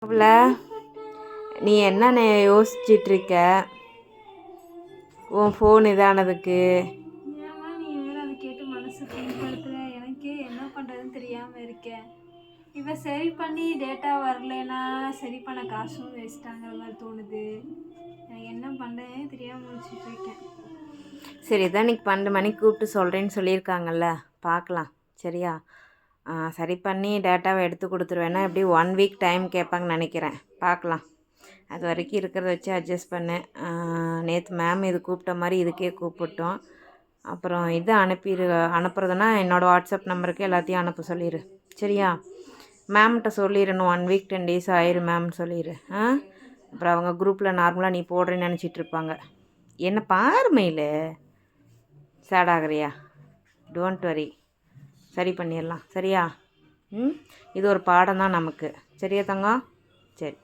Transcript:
அவள நீ என்ன யோசிச்சிட்ருக்க உன் ஃபோன் இதானதுக்கு? ஏமா நீ வேற அதை கேட்டு மனசு புண்படுத்துற? எனக்கே என்ன பண்ணுறதுன்னு தெரியாமல் இருக்கேன். இப்போ சரி பண்ணி டேட்டா வரலன்னா சரி பண்ண காசும் வேஸ்ட்டாங்கிற மாதிரி தோணுது. எனக்கு என்ன பண்ணுறேனே தெரியாமல் முடிச்சுட்ருக்கேன். சரி, இதான் இன்னைக்கு 12 மணிக்கு கூப்பிட்டு சொல்கிறேன்னு சொல்லியிருக்காங்கல்ல, பார்க்கலாம். சரியா? சரி பண்ணி டேட்டாவை எடுத்து கொடுத்துருவேன்னா எப்படி 1 வீக் டைம் கேட்பாங்கன்னு நினைக்கிறேன். பார்க்கலாம். அது வரைக்கும் இருக்கிறத வச்சு அட்ஜஸ்ட் பண்ணேன். நேற்று மேம் இது கூப்பிட்ட மாதிரி இதுக்கே கூப்பிட்டோம். அப்புறம் இது அனுப்புறதுன்னா என்னோடய வாட்ஸ்அப் நம்பருக்கு எல்லாத்தையும் அனுப்ப சொல்லிடு. சரியா? மேம்கிட்ட சொல்லிடணும் 1 வீக் 10 days ஆயிரும் மேம்னு சொல்லிடு. அப்புறம் அவங்க குரூப்பில் நார்மலாக நீ போடுறேன்னு நினச்சிட்டு இருப்பாங்க. என்ன பாரு மெயில் சேட் ஆகிறியா? டோன்ட் வரி, சரி பண்ணிடலாம். சரியா? இது ஒரு பாடம் தான் நமக்கு. சரியா தங்கம்? சரி.